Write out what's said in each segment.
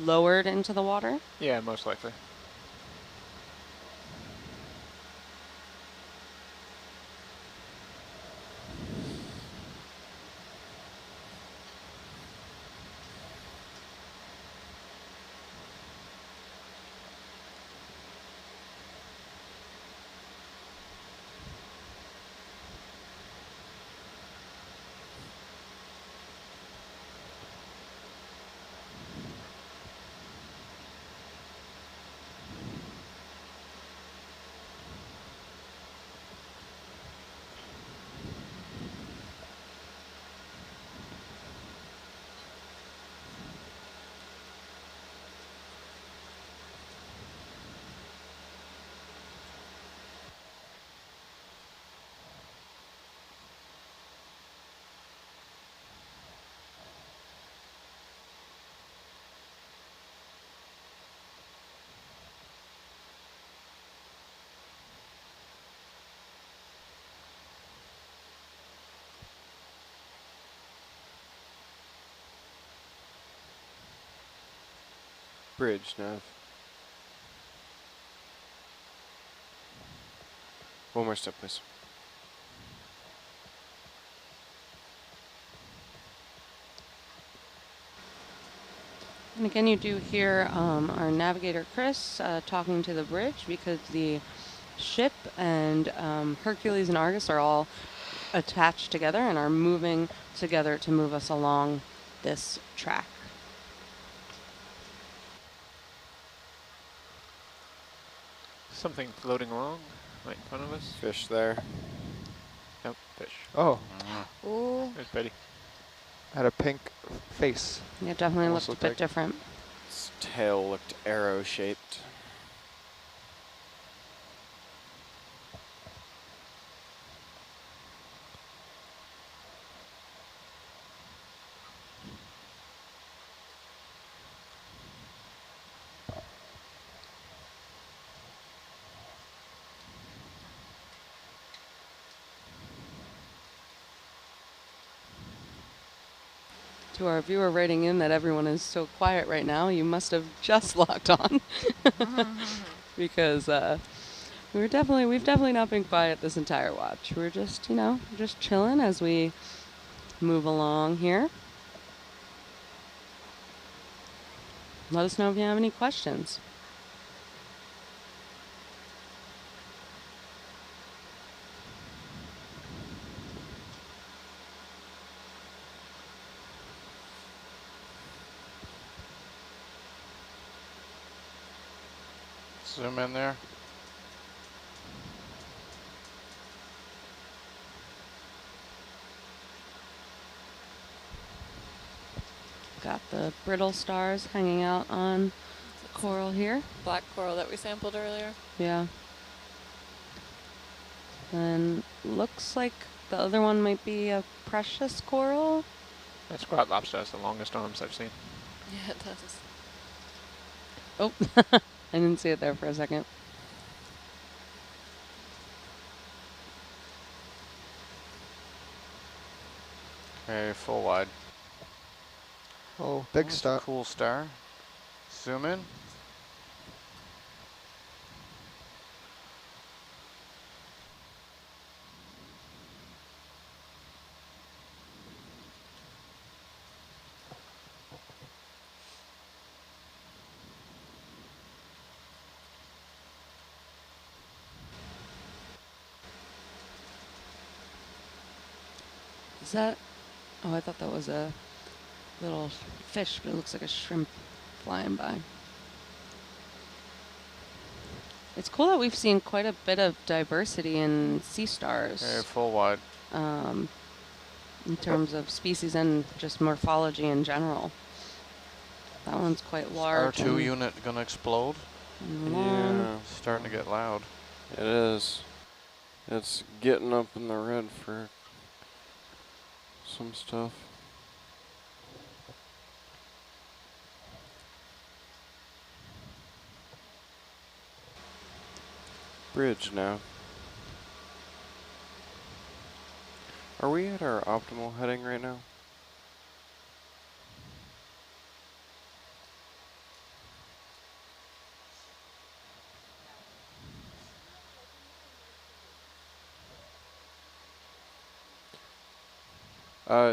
lowered into the water? Yeah, most likely. Bridge, Nav. One more step, please. And again, you do hear our navigator Chris talking to the bridge because the ship and Hercules and Argus are all attached together and are moving together to move us along this track. Something floating along right in front of us. Fish there. Nope, fish. Oh, Ooh. There's Betty. had a pink face. Yeah, definitely Almost looked looked a bit like- different. Its tail looked arrow-shaped. To our viewer writing in that everyone is so quiet right now, you must have just logged on. Because we've definitely not been quiet this entire watch. We're just, just chilling as we move along here. Let us know if you have any questions. Zoom in there. Got the brittle stars hanging out on the coral here. Black coral that we sampled earlier. Yeah. And looks like the other one might be a precious coral. That squat lobster has the longest arms I've seen. Yeah, it does. Oh, I didn't see it there for a second. Okay, full wide. Oh, big That's a star. cool star. Zoom in. Is that? Oh, I thought that was a little fish, but it looks like a shrimp flying by. It's cool that we've seen quite a bit of diversity in sea stars. Okay, full wide. In terms of species and just morphology in general. That one's quite large. R2 unit gonna explode. And long. Yeah, Starting to get loud. it is. It's getting up in the red for some stuff. Bridge now. Are we at our optimal heading right now?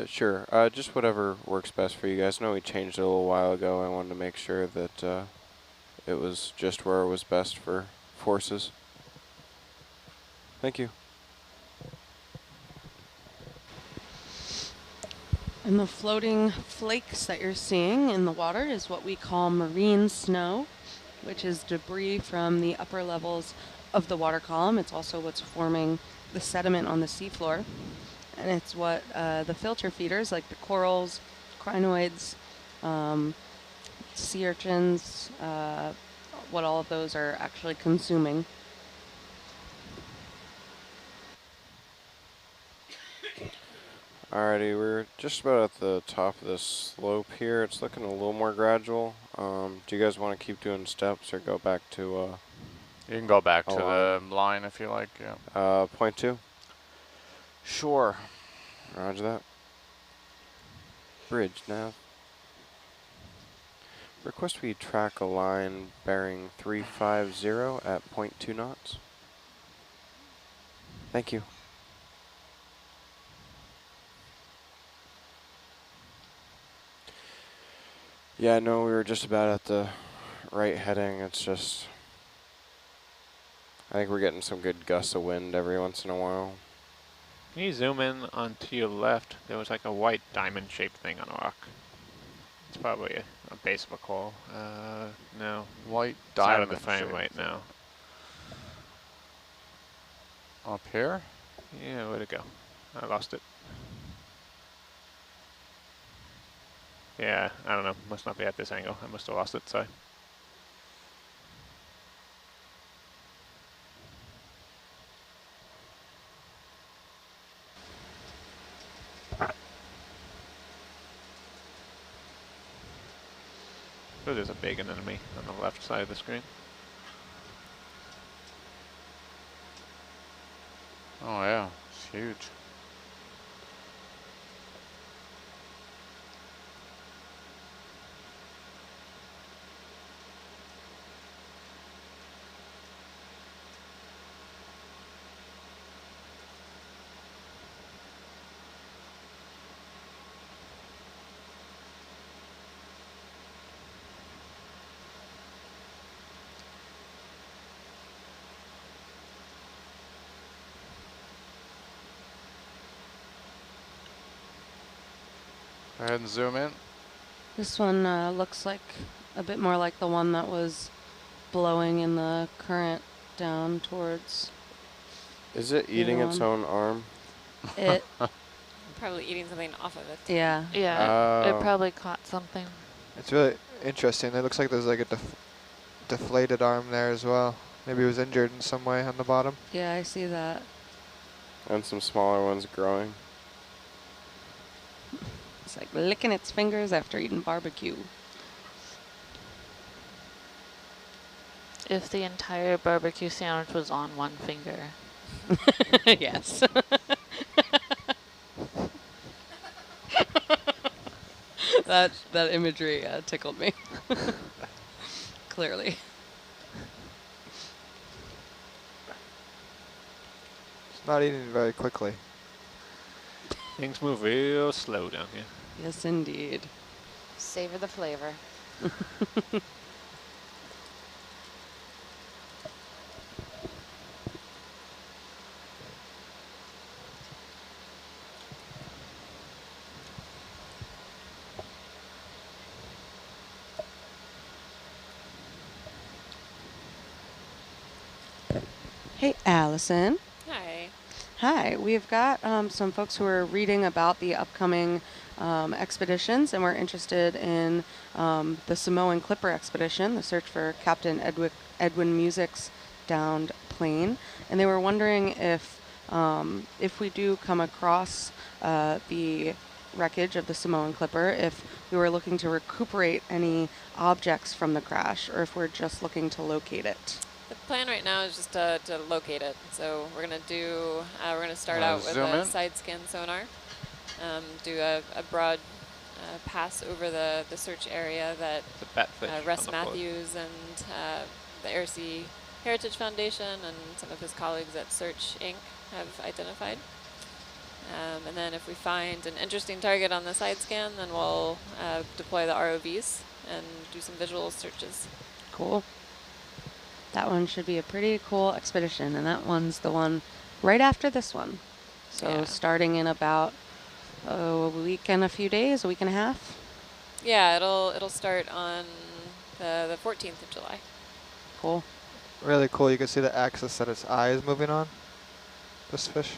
Sure. Just whatever works best for you guys. I know we changed it a little while ago. I wanted to make sure that it was just where it was best for forces. Thank you. And the floating flakes that you're seeing in the water is what we call marine snow, which is debris from the upper levels of the water column. It's also what's forming the sediment on the seafloor. And it's what the filter feeders, like the corals, crinoids, sea urchins, what all of those are actually consuming. Alrighty, we're just about at the top of this slope here. It's looking a little more gradual. Do you guys want to keep doing steps or go back to You can go back to line. the line if you like. Yeah. point 2? Sure. Roger that. Bridge nav. Request we track a line bearing 350 at 0.2 knots. Thank you. Yeah, no, we were just about at the right heading. It's just, I think we're getting some good gusts of wind every once in a while. Can you zoom in onto your left? There was like a white diamond-shaped thing on a rock. It's probably a base of a coral. No. White It's out of diamond the frame shape. right now. Up here? Yeah, where'd it go? I lost it. Yeah, I don't know. Must not be at this angle. I must have lost it, sorry. Oh, there's a big enemy on the left side of the screen. Oh yeah, it's huge. Go ahead and zoom in. This one looks like a bit more like the one that was blowing in the current down towards Is it eating its own arm? it. Probably eating something off of it. Yeah. Yeah, it Oh. probably caught something. It's really interesting. It looks like there's like a deflated arm there as well. Maybe it was injured in some way on the bottom. Yeah, I see that. And some smaller ones growing. It's like licking its fingers after eating barbecue. If the entire barbecue sandwich was on one finger. Yes. that imagery tickled me. Clearly. It's not eating very quickly. Things move real slow down here. Yes, indeed. Savor the flavor. Hey, Allison. Hi. Hi. We've got some folks who are reading about the upcoming expeditions, and we're interested in the Samoan Clipper expedition, the search for Captain Edwin Music's downed plane. And they were wondering if we do come across the wreckage of the Samoan Clipper, if we were looking to recuperate any objects from the crash, or if we're just looking to locate it. The plan right now is just to locate it. So we're gonna start out with a side scan sonar, do a broad pass over the search area that It's a batfish. Russ on the floor. Matthews and the Airsea Heritage Foundation and some of his colleagues at Search Inc. have identified. And then if we find an interesting target on the side scan, then we'll deploy the ROVs and do some visual searches. Cool. That one should be a pretty cool expedition, and that one's the one right after this one. So Yeah. starting in about a week and a few days, a week and a half. Yeah, it'll start on the 14th of July. Cool. Really cool. You can see the axis that its eye is moving on. This fish.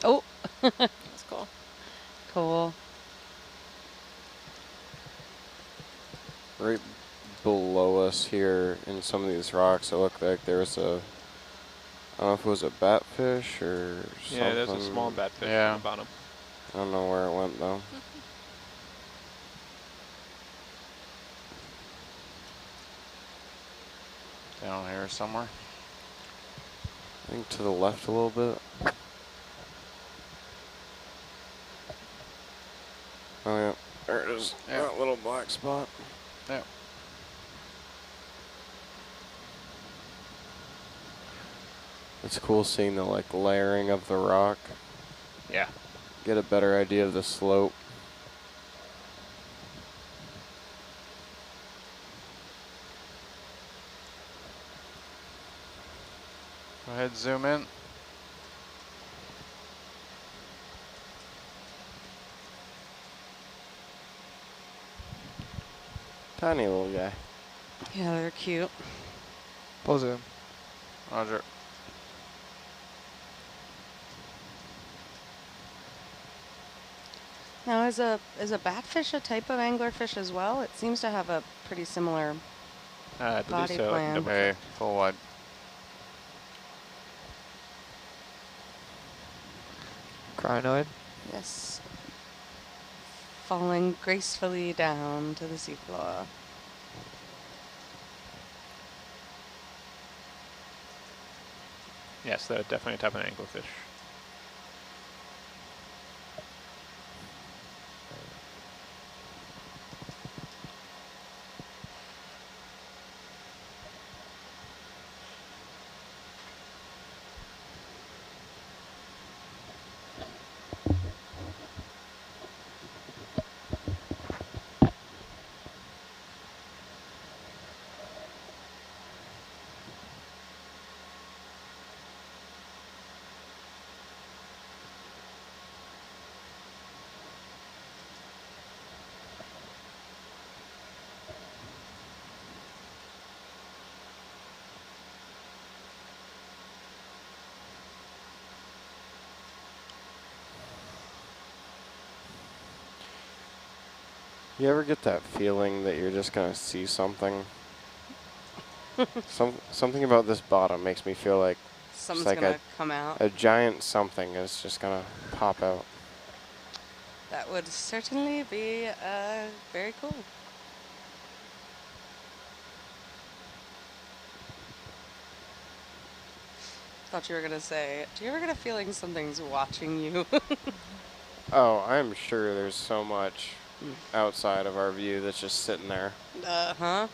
Oh, That's cool. cool. Right below us here in some of these rocks, it looked like there was a, I don't know if it was a batfish or something. Yeah, there's a small batfish Yeah. on the bottom. I don't know where it went though. Down here somewhere. I think to the left a little bit. Oh yeah, there it is. Yeah. That little black spot. Yeah. It's cool seeing the like layering of the rock. Yeah. Get a better idea of the slope. Go ahead, zoom in. Tiny little guy. Yeah, they're cute. Full zoom. Roger. Now, is a batfish a type of anglerfish as well? It seems to have a pretty similar. I believe Body so. plan. Okay, full wide. Crinoid. Yes. Falling gracefully down to the seafloor. Yes, they're definitely a type of anglerfish. You ever get that feeling that you're just gonna see something? Something about this bottom makes me feel like Something's like gonna come out. a giant something is just gonna pop out. That would certainly be very cool. Thought you were gonna say, do you ever get a feeling something's watching you? Oh, I'm sure there's so much outside of our view that's just sitting there. Uh-huh.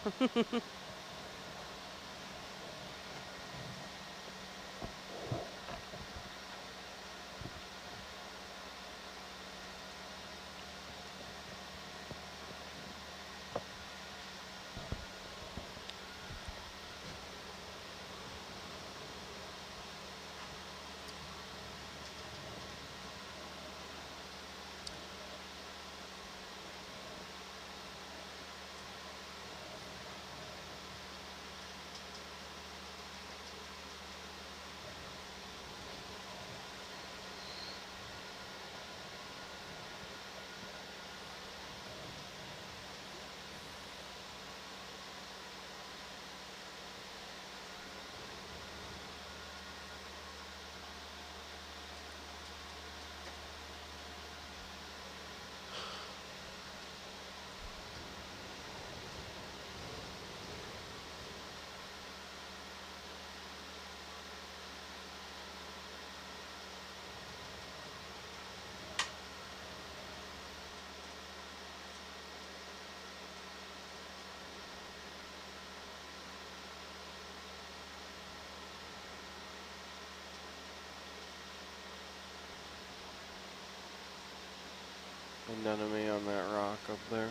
anemone on that rock up there.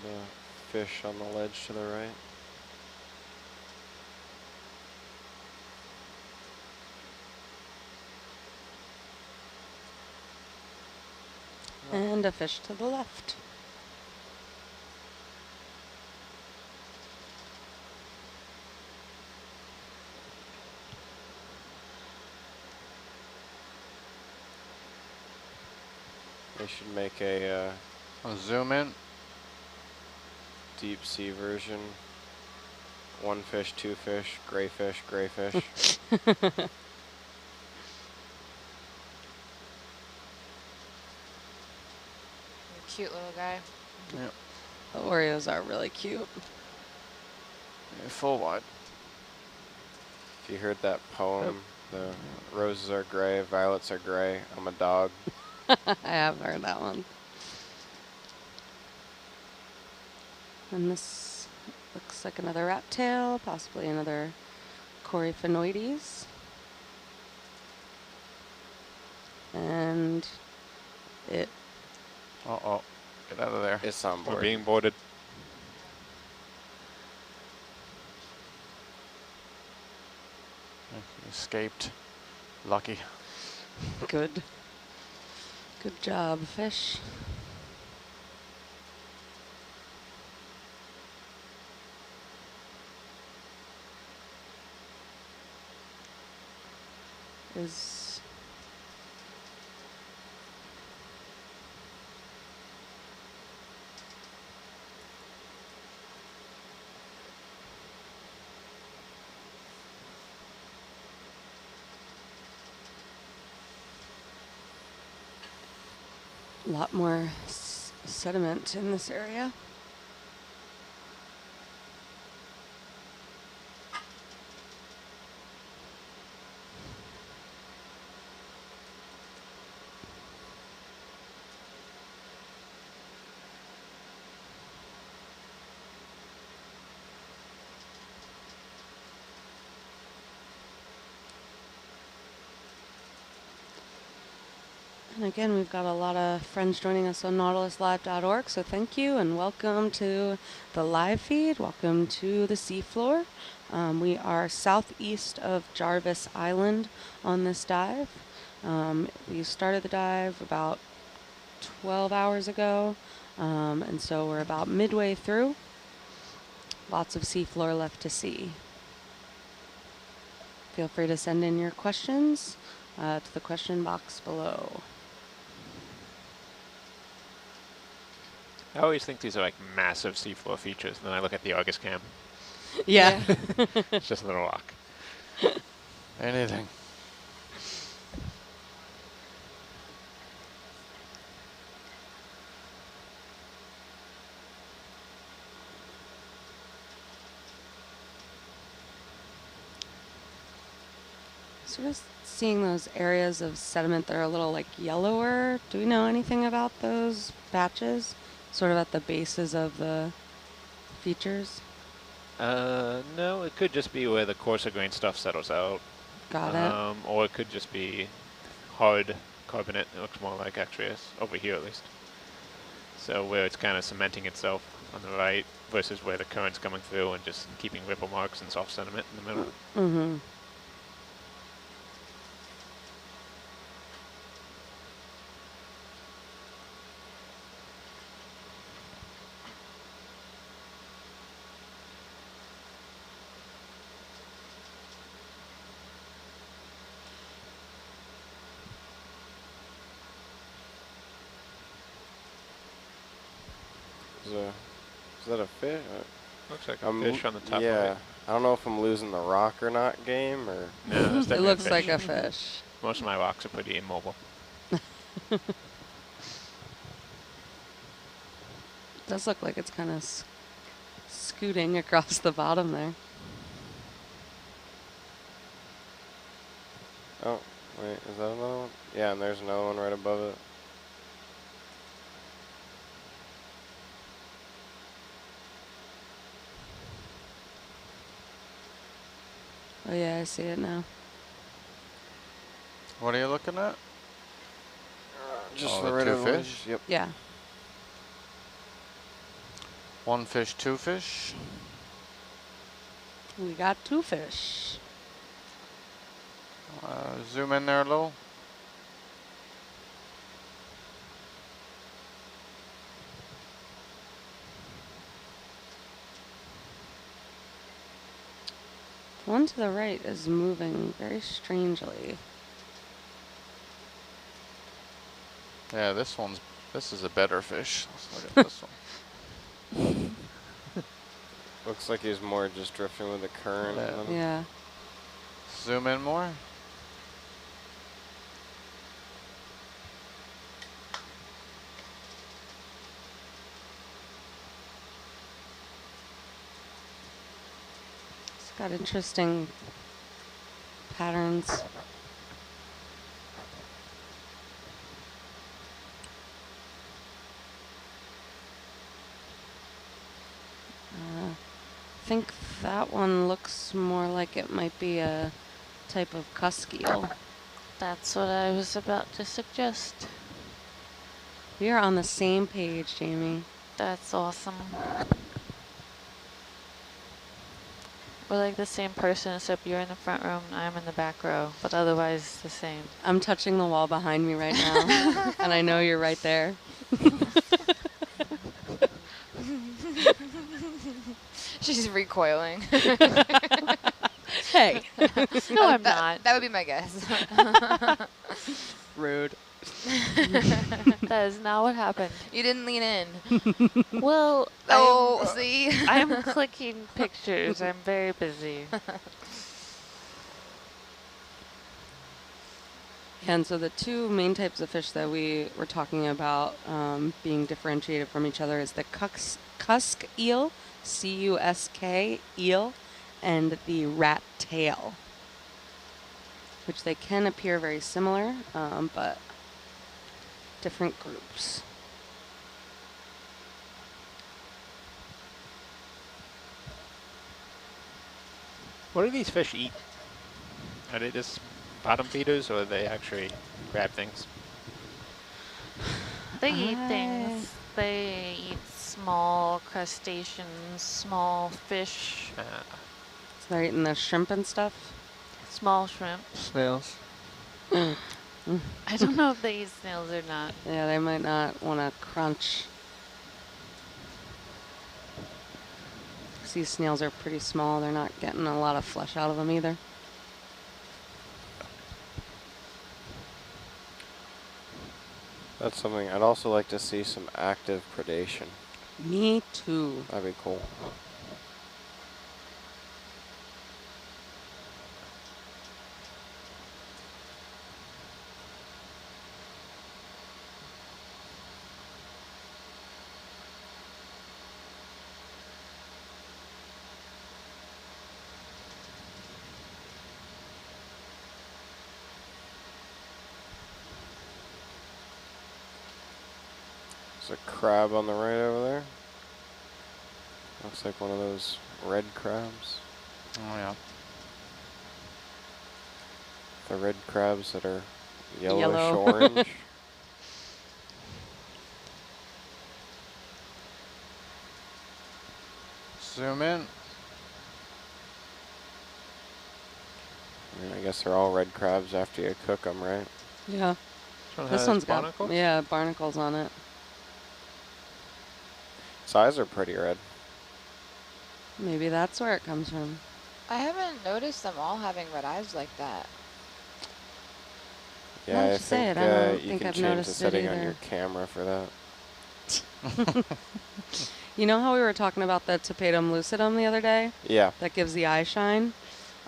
And fish on the ledge to the right. And a fish to the left. They should make a I'll zoom in. deep sea version. 1 fish, 2 fish, gray fish, gray fish. Cute little guy. Yep. The Oreos are really cute. Yeah, full wide. If you heard that poem, the roses are gray, violets are gray, I'm a dog. I have heard that one. And this looks like another rat tail, possibly another Coryphaenoides. And it Uh-oh. Get out of there. It's on board. We're being boarded. Escaped. Lucky. good. Good job, fish. Is a lot more sediment in this area. And again, we've got a lot of friends joining us on nautiluslive.org, so thank you and welcome to the live feed. Welcome to the seafloor. We are southeast of Jarvis Island on this dive. We started the dive about 12 hours ago, and so we're about midway through. Lots of seafloor left to see. Feel free to send in your questions to the question box below. I always think these are like massive seafloor features, and then I look at the Argus cam. Yeah. It's just a little rock. Anything. Sort of seeing those areas of sediment that are a little like yellower. Do we know anything about those patches? Sort of at the bases of the features? No, it could just be where the coarser grain stuff settles out. Got it. Or it could just be hard carbonate. It looks more like X-rays, over here at least. So where it's kind of cementing itself on the right versus where the current's coming through and just keeping ripple marks and soft sediment in the middle. Mm-hmm. Is that a fish? Looks like a fish on the top yeah. right. I don't know if I'm losing the rock or not game, or... No, it's It definitely looks a like fish. a fish. Most of my rocks are pretty immobile. Does look like it's kind of scooting across the bottom there. Oh, wait, is that another one? Yeah, and there's another one right above it. Oh yeah, I see it now. What are you looking at? Just Oh, the the right two of the fish? fish. Yep. Yeah. One fish, two fish. We got 2 fish. Zoom in there a little. The one to the right is moving very strangely. Yeah, this is a better fish. Let's look at this one. Looks like he's more just drifting with the current. Yeah. than- Yeah. Zoom in more. It's got interesting patterns. I think that one looks more like it might be a type of cusk eel. That's what I was about to suggest. We are on the same page, Jamie. That's awesome. We're like the same person, except you're in the front row and I'm in the back row, but otherwise the same. I'm touching the wall behind me right now, and I know you're right there. She's recoiling. Hey. No, I'm not. That would be my guess. Rude. That is not what happened. You didn't lean in. Well, Oh, see? I'm clicking pictures. I'm very busy. And so the 2 main types of fish that we were talking about being differentiated from each other is the cusk eel, C-U-S-K eel, and the rat tail, which they can appear very similar, but different groups. What do these fish eat? Are they just bottom feeders, or do they actually grab things? They eat things. They eat small crustaceans, small fish, So they're eating the shrimp and stuff. small shrimp. Snails. I don't know if they eat snails or not. Yeah, they might not want to crunch. These snails are pretty small. They're not getting a lot of flesh out of them either. That's something I'd also like to see, some active predation. Me too. That'd be cool. There's a crab on the right over there. Looks like one of those red crabs. Oh yeah. The red crabs that are yellowish Yellow. orange. Zoom in. I mean, I guess they're all red crabs after you cook them, right? Yeah. One This has one's got barnacles? barnacles on it. Size are pretty red. Maybe that's where it comes from. I haven't noticed them all having red eyes like that. Yeah, Now that I you say think it, I don't you think can I've change the noticed it setting on either. your camera for that. You know how we were talking about the tapetum lucidum the other day? Yeah. That gives the eye shine?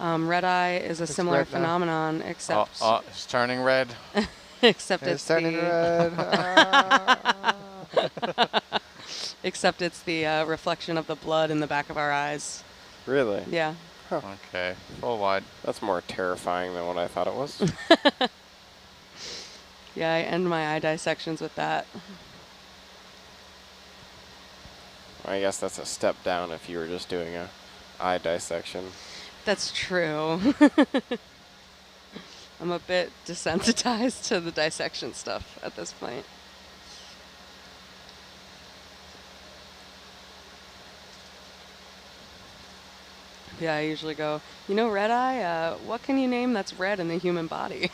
Red eye is a It's similar red now. phenomenon, except It's turning red. except It's it's turning the red. except it's the reflection of the blood in the back of our eyes. Really? Yeah. Okay, full wide. That's more terrifying than what I thought it was. Yeah, I end my eye dissections with that. I guess that's a step down if you were just doing a eye dissection. That's true. I'm a bit desensitized to the dissection stuff at this point. Yeah, I usually go, you know, red eye, what can you name that's red in the human body?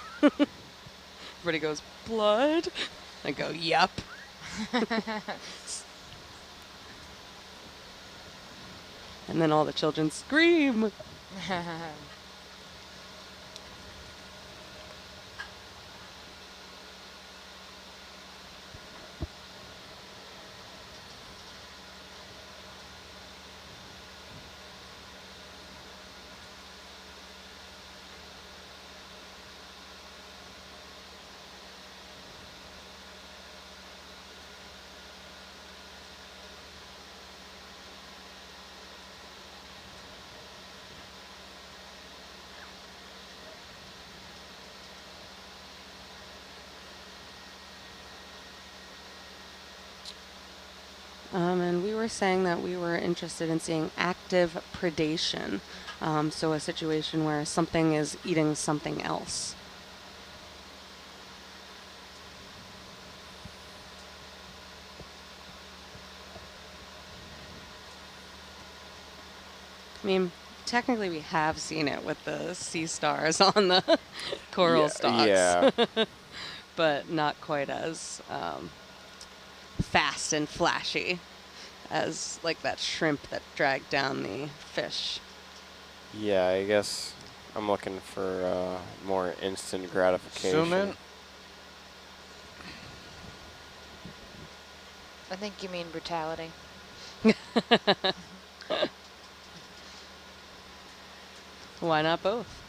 Everybody goes, blood? I go, yup. And then all the children scream. And we were saying that we were interested in seeing active predation. So a situation where something is eating something else. I mean, technically we have seen it with the sea stars on the coral stalks. Yeah. But not quite as fast and flashy as like that shrimp that dragged down the fish. Yeah, I guess I'm looking for more instant gratification. Zoom in. I think you mean brutality. Why not both?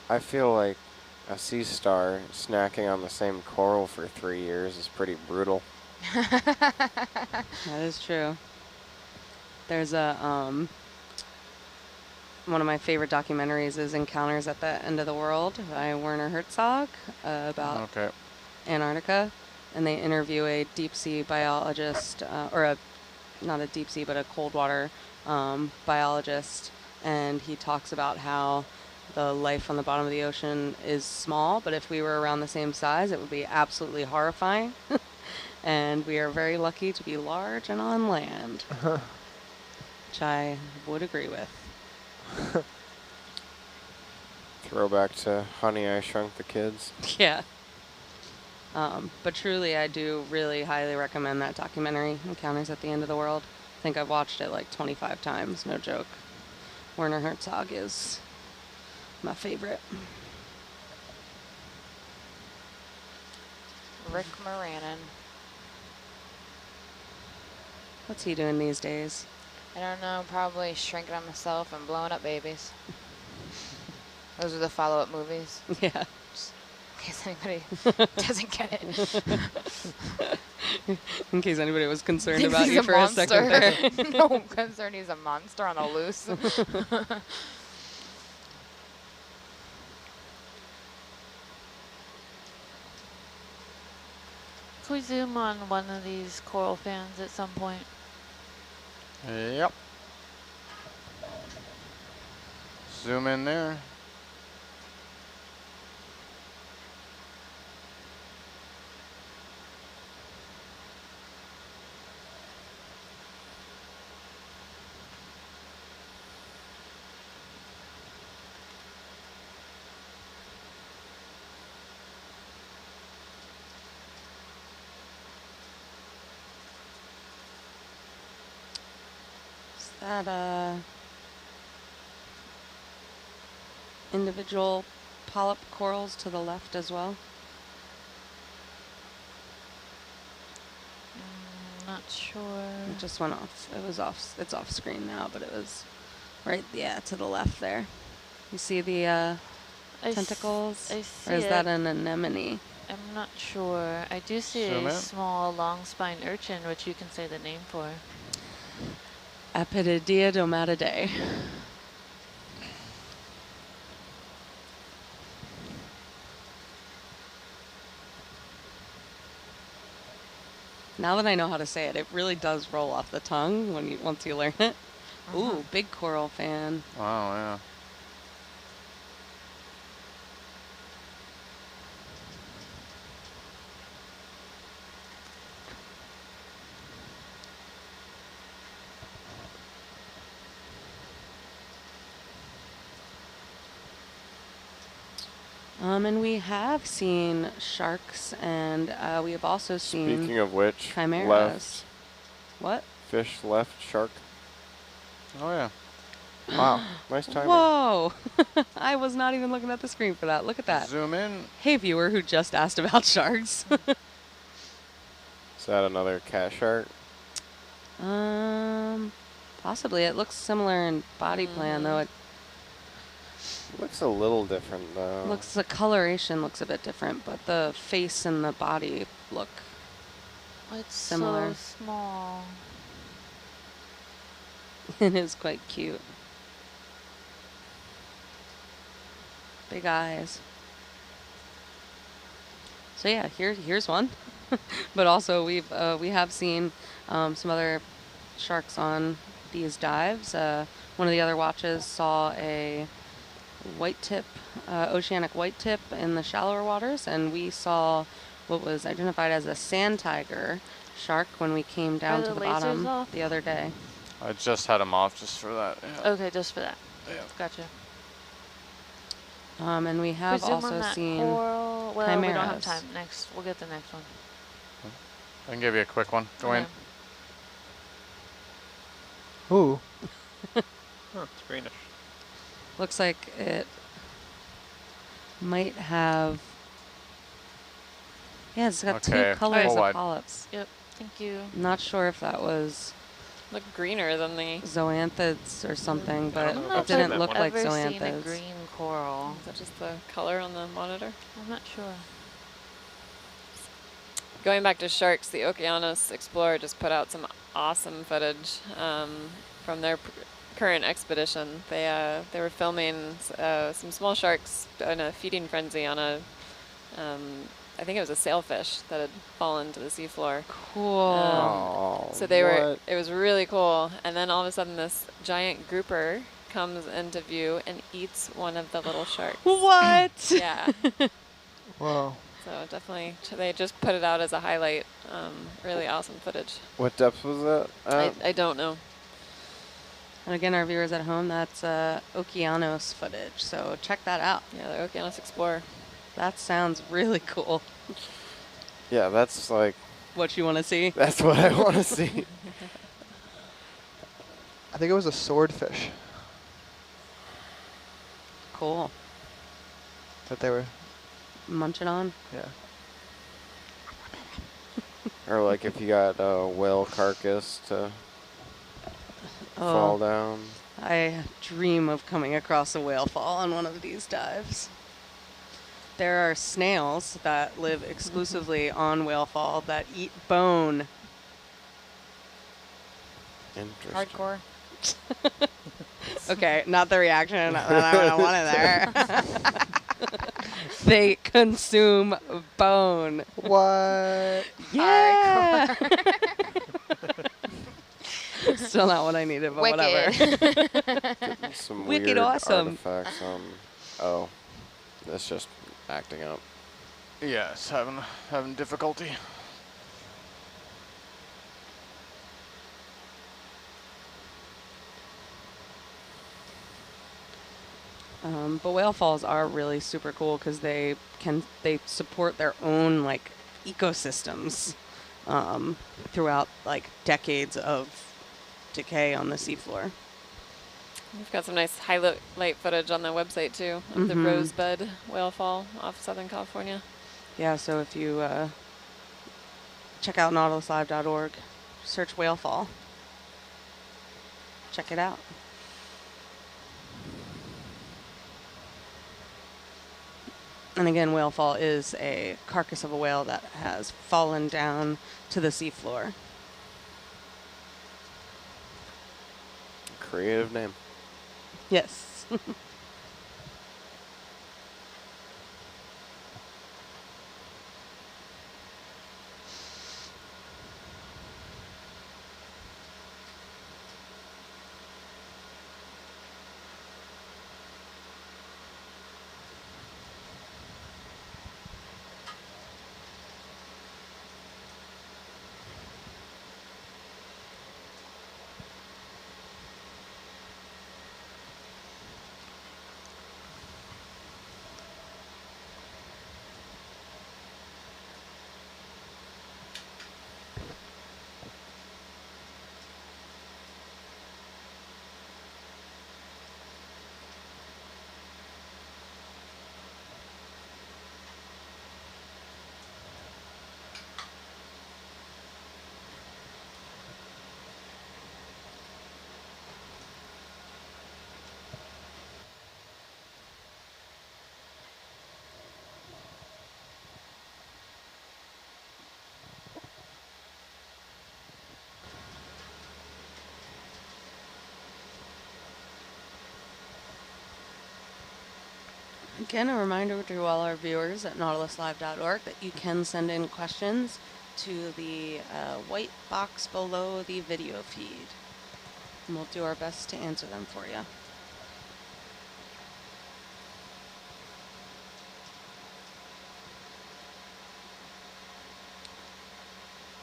I feel like a sea star snacking on the same coral for 3 years is pretty brutal. That is true. There's a one of my favorite documentaries is Encounters at the End of the World by Werner Herzog about Antarctica, and they interview a deep sea biologist, not a deep sea, but a cold water biologist, and he talks about how the life on the bottom of the ocean is small, but if we were around the same size, it would be absolutely horrifying. And we are very lucky to be large and on land, which I would agree with. Throwback to Honey, I Shrunk the Kids. Yeah. But truly, I do really highly recommend that documentary, Encounters at the End of the World. I think I've watched it like 25 times, no joke. Werner Herzog is my favorite. Rick Moranin. What's he doing these days? I don't know, probably shrinking on himself and blowing up babies. Those are the follow-up movies. Yeah. In case anybody doesn't get it. In case anybody was concerned Thinks about he's you a for a second there. No, I'm concerned he's a monster on the loose. Can we zoom on one of these coral fans at some point? Yep. Zoom in there. Is that individual polyp corals to the left as well? Not sure. It just went off. It was off. It's off screen now, but it was right, yeah, to the left there. You see the tentacles? I see or is it. that an anemone? I'm not sure. I do see Zoom a in. small long spine urchin, which you can say the name for. Apididiodomatidae. Now that I know how to say it, it really does roll off the tongue once you learn it. Ooh, big coral fan. Wow, yeah. And we have seen sharks, and we have also seen Speaking of which, chimeras. left What? fish, left shark. Oh yeah. Wow. Nice timing. Whoa! I was not even looking at the screen for that. Look at that. Zoom in. Hey, viewer who just asked about sharks. Is that another cat shark? Possibly. It looks similar in body plan, though. It Looks a little different though. looks, the coloration looks a bit different, but the face and the body look It's similar. so small. It is quite cute. Big eyes. So yeah, here's one. But also we have seen some other sharks on these dives. One of the other watches saw a white tip, oceanic white tip in the shallower waters, and we saw what was identified as a sand tiger shark when we came down Are to the the lasers bottom off? the other day. I just had them off just for that. Yeah. Okay, just for that. Yeah. Gotcha. And we have Presume on also that seen coral. Well, we don't have chimeras. time. Next, we'll get the next one. I can give you a quick one. Go in. Okay. Ooh. Oh, it's greenish. Looks like it might have. Yeah, it's got Okay, two colors full of wide. polyps. Yep. Thank you. Not sure if that was Look greener than the. zoanthids or something, but don't know it if I've didn't look like ever seen a zoanthids. green coral. Is that just the color on the monitor? I'm not sure. Going back to sharks, the Okeanos Explorer just put out some awesome footage from their current expedition. They were filming some small sharks in a feeding frenzy on a, I think it was a sailfish that had fallen to the seafloor. Cool. Oh, So they were, what? it was really cool. And then all of a sudden this giant grouper comes into view and eats one of the little sharks. What? Yeah. Whoa. So definitely, they just put it out as a highlight. Really awesome footage. What depth was that at? I don't know. And again, our viewers at home, that's Okeanos footage, so check that out. Yeah, the Okeanos Explorer. That sounds really cool. Yeah, that's like, What you want to see? that's what I want to see. I think it was a swordfish Cool. that they were. Munching on. Yeah. Or like if you got a whale carcass to fall down. I dream of coming across a whale fall on one of these dives. There are snails that live exclusively on whale fall that eat bone. Interesting. Hardcore. Okay, not the reaction that I wanted there. They consume bone. What? Yeah. Still not what I needed, but whatever. Getting some Wicked weird awesome. artifacts on. Oh, that's just acting up. Yeah, it's having difficulty. But whale falls are really super cool because they support their own like ecosystems throughout like decades of decay on the seafloor. We've got some nice highlight footage on the website too of the Rosebud whale fall off Southern California. Yeah, so if you check out nautiluslive.org, search whale fall, check it out. And again, whale fall is a carcass of a whale that has fallen down to the seafloor. Creative name. Yes. Again, a reminder to all our viewers at nautiluslive.org that you can send in questions to the white box below the video feed. And we'll do our best to answer them for you.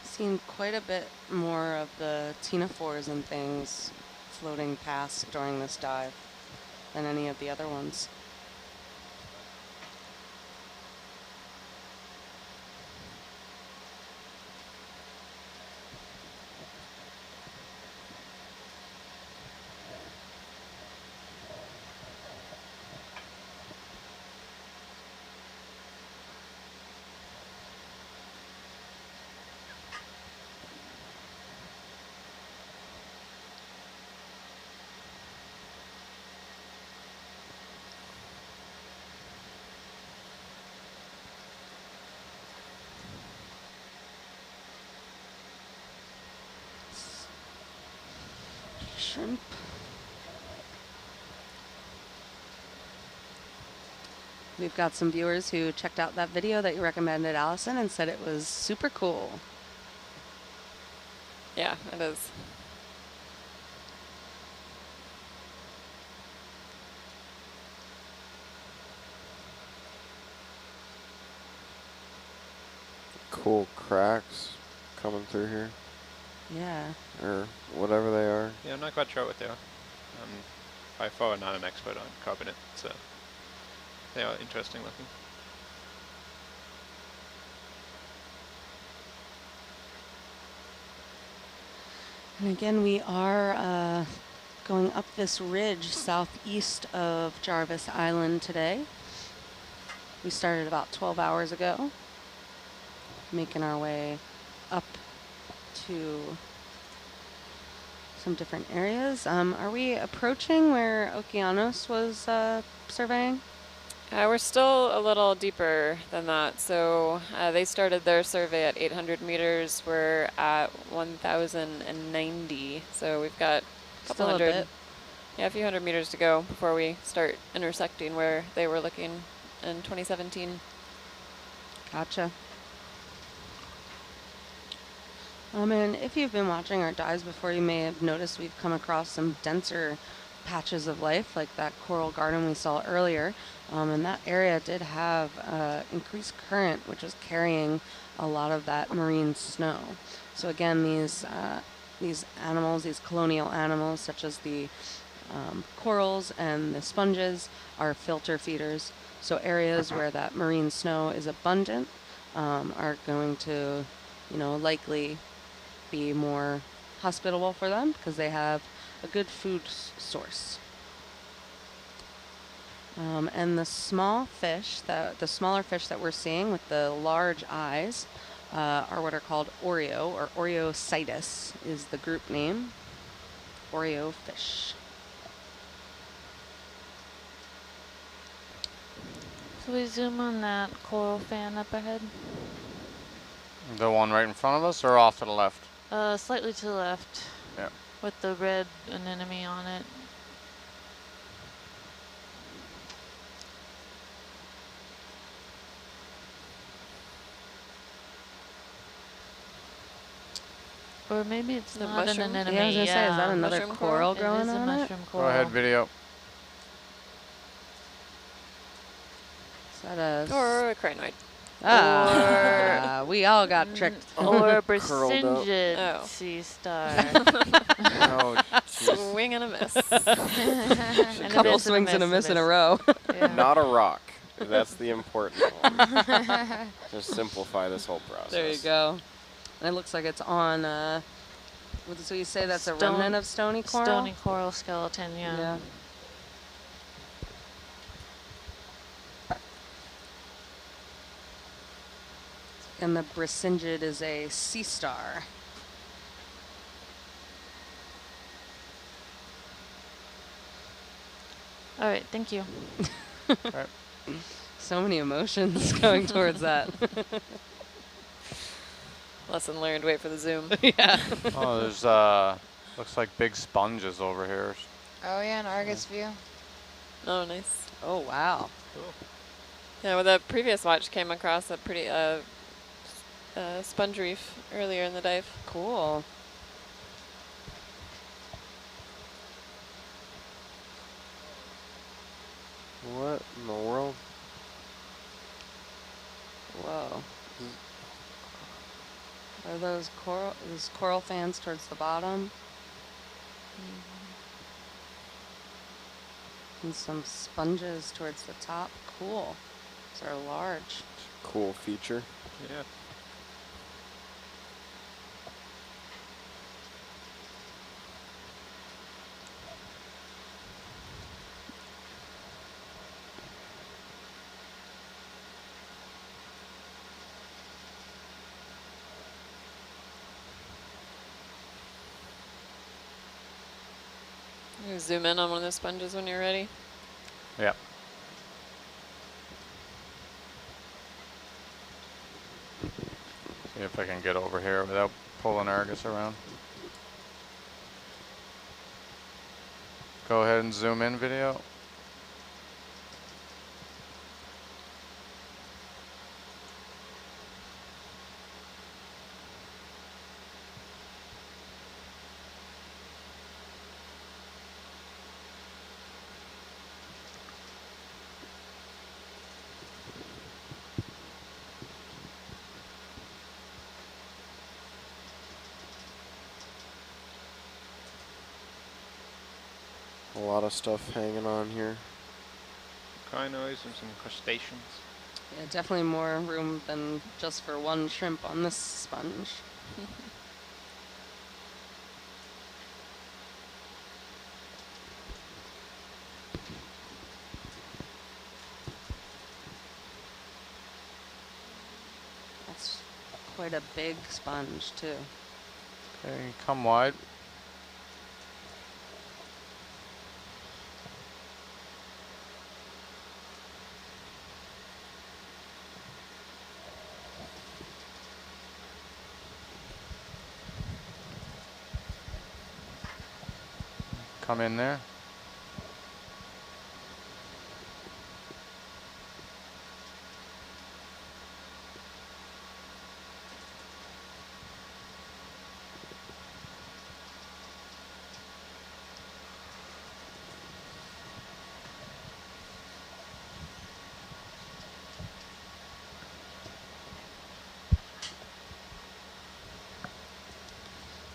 Seen quite a bit more of the ctenophores and things floating past during this dive than any of the other ones. Shrimp. We've got some viewers who checked out that video that you recommended, Allison, and said it was super cool. Yeah, it is. Cool cracks coming through here. Yeah. Or whatever they are. Yeah, I'm not quite sure what they are. I'm by far not an expert on carbonate, so they are interesting looking. And again, we are going up this ridge southeast of Jarvis Island today. We started about 12 hours ago, making our way up to some different areas. Are we approaching where Okeanos was surveying? We're still a little deeper than that. So they started their survey at 800 meters. We're at 1,090. So we've got a couple Still a hundred, bit. yeah, a few hundred meters to go before we start intersecting where they were looking in 2017. Gotcha. And if you've been watching our dives before, you may have noticed we've come across some denser patches of life, like that coral garden we saw earlier. And that area did have increased current, which was carrying a lot of that marine snow. So again, these animals, these colonial animals, such as the corals and the sponges, are filter feeders. So areas where that marine snow is abundant are going to, likely be more hospitable for them because they have a good food source. And the small fish, the smaller fish that we're seeing with the large eyes are what are called Oreo, or Oreocytus is the group name. Oreo fish. So we zoom on that coral fan up ahead. The one right in front of us or off to the left? Slightly to the left. Yeah. With the red anemone on it. Or maybe it's The not mushroom? an anemone. Yeah, I was gonna say, is that another mushroom coral It growing is a on it? mushroom Go coral. ahead, video. Is that a... Or a crinoid. we all got tricked. Or a Curled up. Brisingid Oh. sea star. Oh, jeez. Swing and a miss. A couple swings and a miss in a row. Yeah. Not a rock. That's the important one. Just simplify this whole process. There you go. And it looks like it's on, so you say that's a remnant of stony coral? Stony coral skeleton, yeah. Yeah. And the Brisingid is a sea star. All right, thank you. Right. So many emotions going towards that. Lesson learned. Wait for the zoom. Yeah. Oh, there's, looks like big sponges over here. Oh yeah, an Argus view. Oh, nice. Oh, wow. Cool. Yeah, well, the previous watch came across a pretty sponge reef earlier in the dive. Cool. What in the world? Whoa. Are those coral fans towards the bottom? And some sponges towards the top. Cool. These are large. Cool feature. Yeah. You zoom in on one of the sponges when you're ready. Yeah. See if I can get over here without pulling Argus around. Go ahead and zoom in video. A lot of stuff hanging on here. Crinoids and some crustaceans. Yeah, definitely more room than just for one shrimp on this sponge. That's quite a big sponge, too. Okay, come wide. Come in there.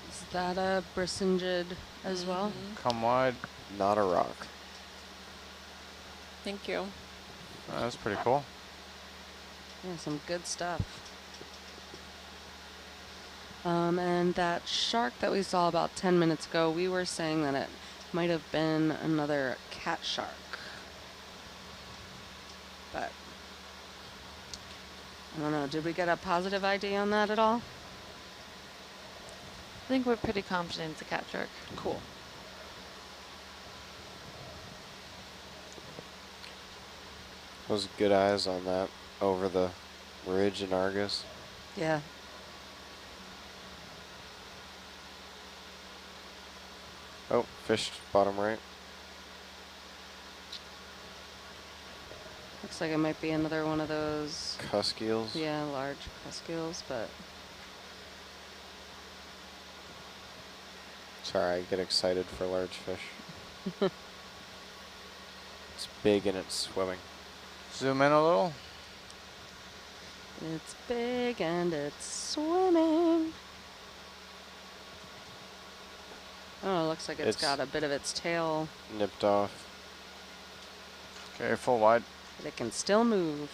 Is that a brisingid as well? Come wide. Not a rock. Thank you. That's pretty cool. Yeah, some good stuff. And that shark that we saw about 10 minutes ago, we were saying that it might have been another cat shark. But I don't know, did we get a positive ID on that at all? I think we're pretty confident it's a cat shark. Cool. Those good eyes on that over the ridge in Argus. Yeah. Oh, fish bottom right. Looks like it might be another one of those, Cusk eels. yeah, large cuskills, but Sorry, I get excited for large fish. It's big and it's swimming. Zoom in a little. it's big and it's swimming. Oh, it looks like it's got a bit of its tail, Nipped off. Okay, full wide. but it can still move.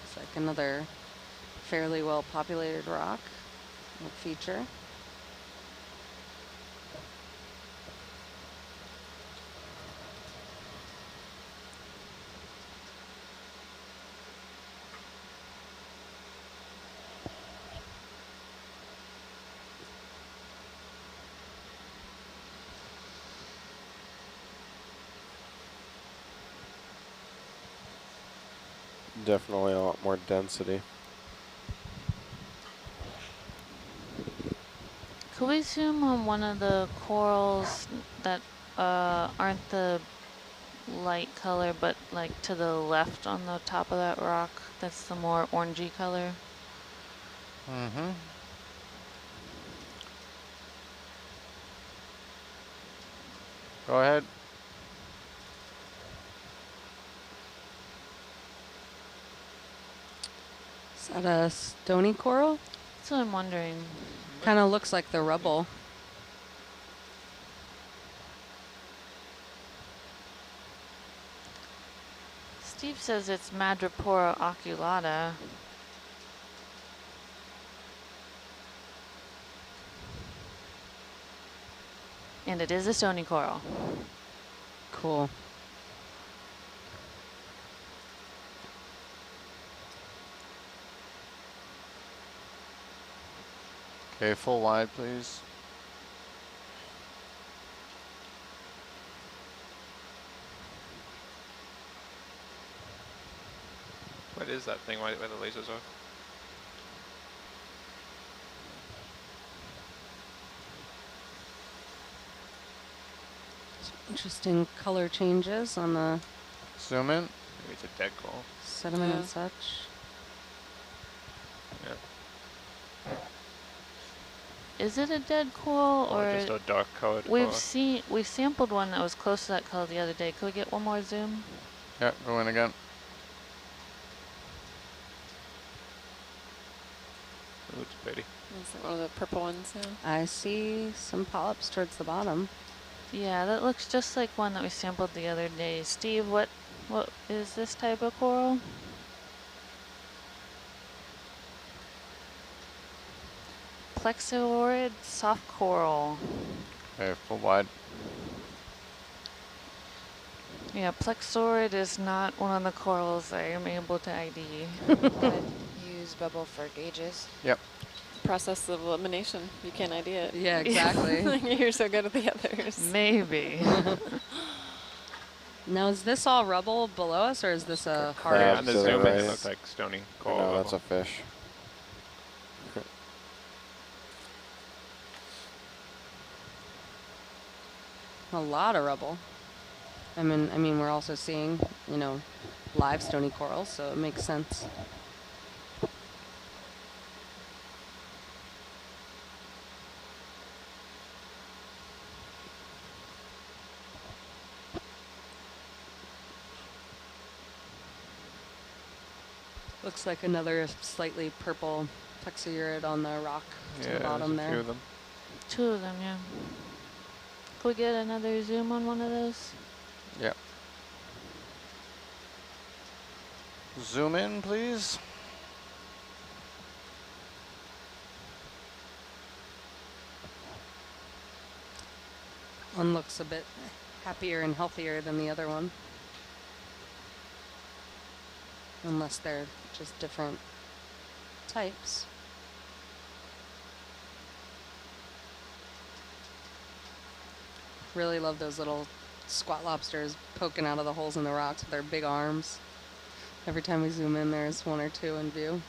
It's like another fairly well populated rock or feature. Definitely a lot more density. Could we zoom on one of the corals that aren't the light color, but like to the left on the top of that rock? That's the more orangey color. Mm-hmm. Go ahead. Is that a stony coral? That's what I'm wondering. Kind of looks like the rubble. Steve says it's Madrepora oculata. And it is a stony coral. Cool. Okay, full wide, please. What is that thing? Why the lasers off? Interesting color changes on the Zoom in. Maybe it's a dead coral. sediment Yeah. and such. Yeah. Is it a dead coral Or or just a dark colored we coral. sampled one that was close to that color the other day. Could we get one more zoom? Yeah, go in again. Ooh, it's pretty. That's one of the purple ones, yeah. I see some polyps towards the bottom. Yeah, that looks just like one that we sampled the other day. Steve, what is this type of coral? Plexaurid soft coral. Okay, full wide. Yeah, Plexaurid is not one of the corals I am able to ID. Good. Use bubble for gauges. Yep. Process of elimination. You can't ID it. Yeah, exactly. You're so good at the others. Maybe. Now, is this all rubble below us, or is this a hard? Yeah, crabs on the to the zoom in, right. it looks like stony coral. No, that's a rubble. fish. A lot of rubble. I mean, we're also seeing, live stony corals, so it makes sense. Looks like another slightly purple plexaurid on the rock to the bottom there's a few there. of them. 2 of them, yeah. Could we get another zoom on one of those? Yep. Zoom in, please. One looks a bit happier and healthier than the other one. Unless they're just different types. Really love those little squat lobsters poking out of the holes in the rocks with their big arms. Every time we zoom in, there's one or two in view.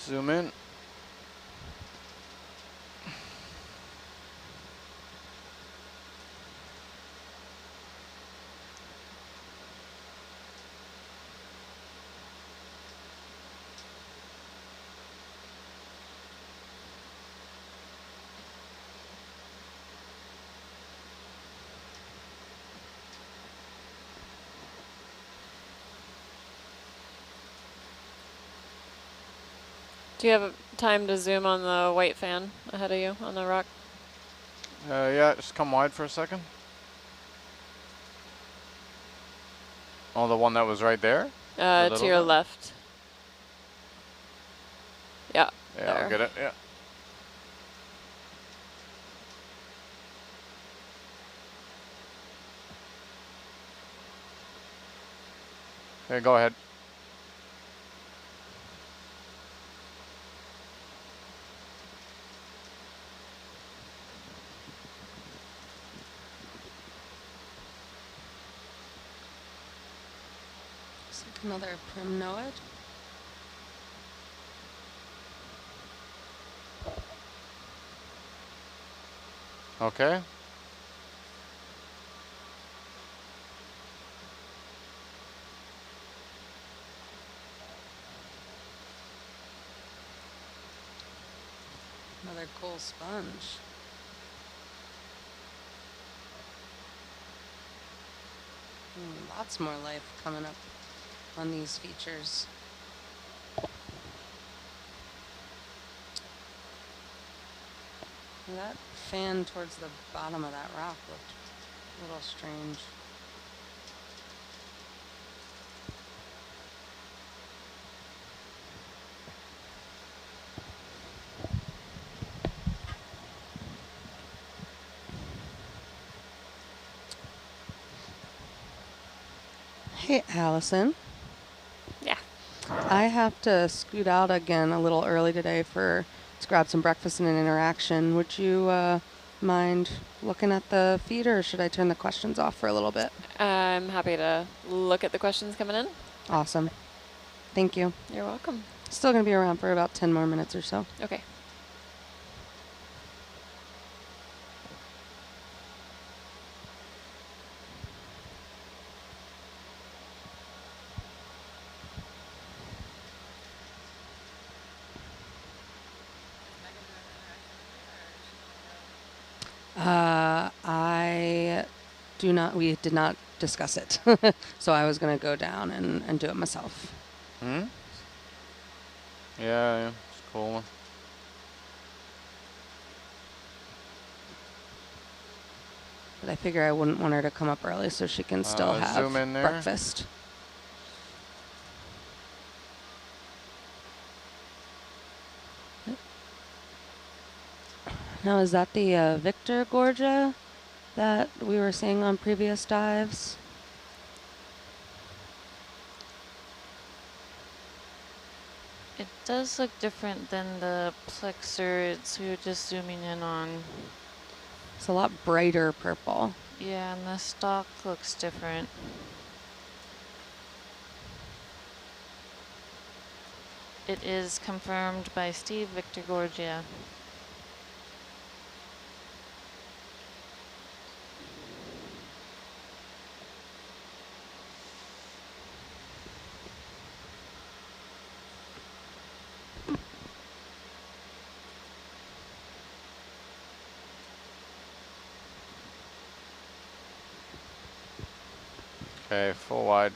Zoom in. Do you have time to zoom on the white fan ahead of you on the rock? Yeah, just come wide for a second. Oh, the one that was right there? To your guy? left. Yeah, Yeah, there. I'll get it, yeah. Okay, go ahead. Looks like another primnoid. Okay. Another cool sponge. Lots more life coming up on these features. That fan towards the bottom of that rock looked a little strange. Hey, Allison. Yeah. I have to scoot out again a little early today to grab some breakfast and an interaction. Would you mind looking at the feed, or should I turn the questions off for a little bit? I'm happy to look at the questions coming in. Awesome. Thank you. You're welcome. Still going to be around for about 10 more minutes or so. Okay. We did not discuss it. So I was going to go down and do it myself. Hmm? Yeah, it's cool. But I figure I wouldn't want her to come up early so she can still have zoom in there. breakfast. Now, is that the Victor Gorgia that we were seeing on previous dives? It does look different than the plexurids we were just zooming in on. It's a lot brighter purple. Yeah, and the stalk looks different. It is confirmed by Steve Victor Gorgia. Okay, full wide.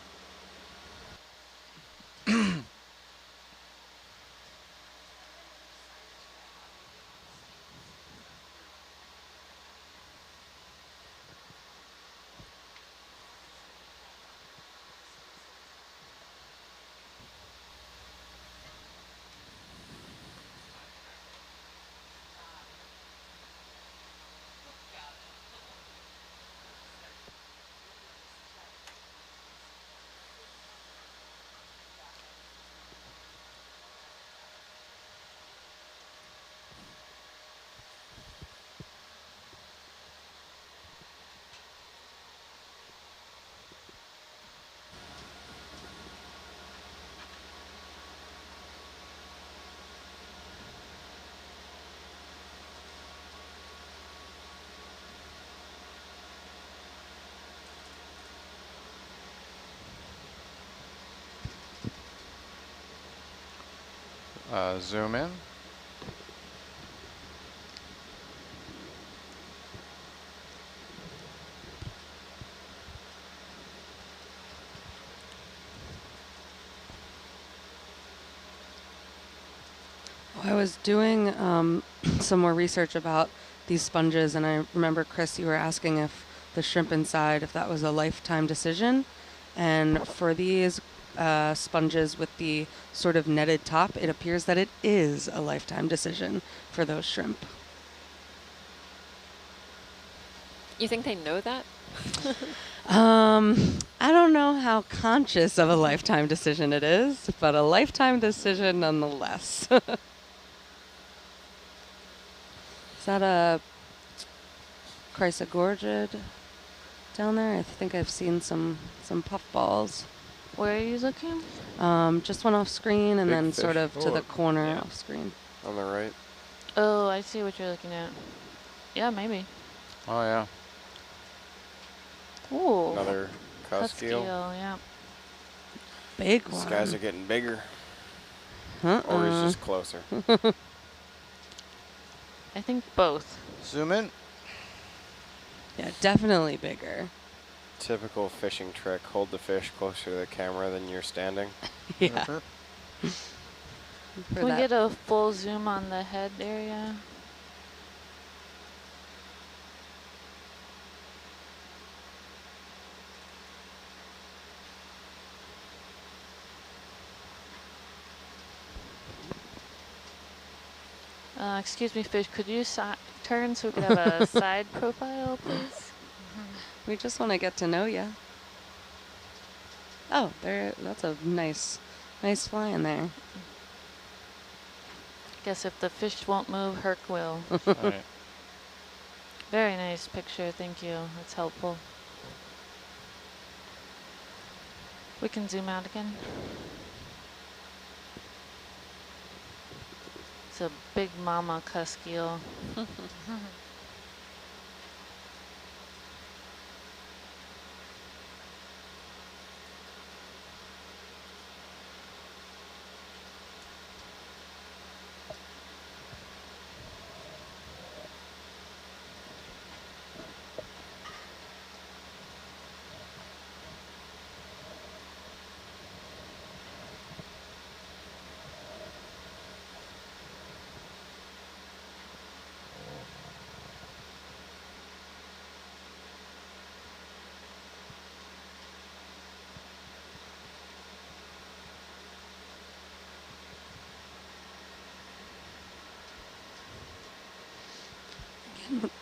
Zoom in. I was doing some more research about these sponges, and I remember, Chris, you were asking if the shrimp inside, if that was a lifetime decision. And for these sponges with the sort of netted top, it appears that it is a lifetime decision for those shrimp. You think they know that? I don't know how conscious of a lifetime decision it is, but a lifetime decision nonetheless. Is that a Chrysogorgid down there? I think I've seen some puffballs. Where are you looking? Just one off screen and Big then fish. sort of to the corner Yeah. off screen. On the right. Oh, I see what you're looking at. Yeah, maybe. Oh yeah. Ooh. Another cusk eel. Yeah. Big These one. guys are getting bigger. Uh-uh. Or he's just closer. I think both. Zoom in. Yeah, definitely bigger. Typical fishing trick. Hold the fish closer to the camera than you're standing. Yeah. Can For we that- get a full zoom on the head area? Excuse me, fish, could you turn so we could have a side profile, please? We just want to get to know you. Oh, that's a nice fly in there. Guess if the fish won't move, Herc will. All right. Very nice picture, thank you. That's helpful. We can zoom out again. It's a big mama cusk eel.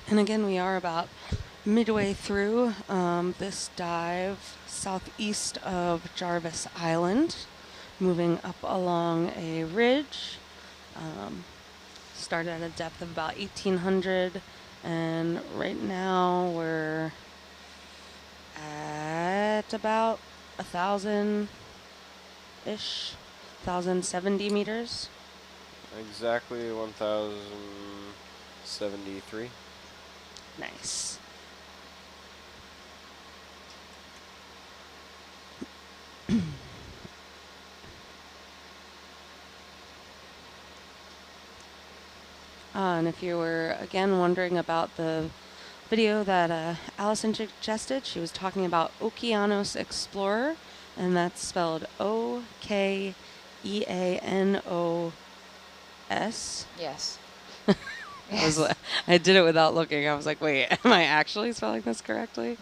And again, we are about midway through this dive southeast of Jarvis Island, moving up along a ridge. Started at a depth of about 1,800, and right now we're at about 1,000-ish, 1,070 meters. Exactly 1,073. Nice. And if you were, again, wondering about the video that Allison suggested, she was talking about Okeanos Explorer, and that's spelled Okeanos. Yes. I did it without looking. I was like, wait, am I actually spelling this correctly?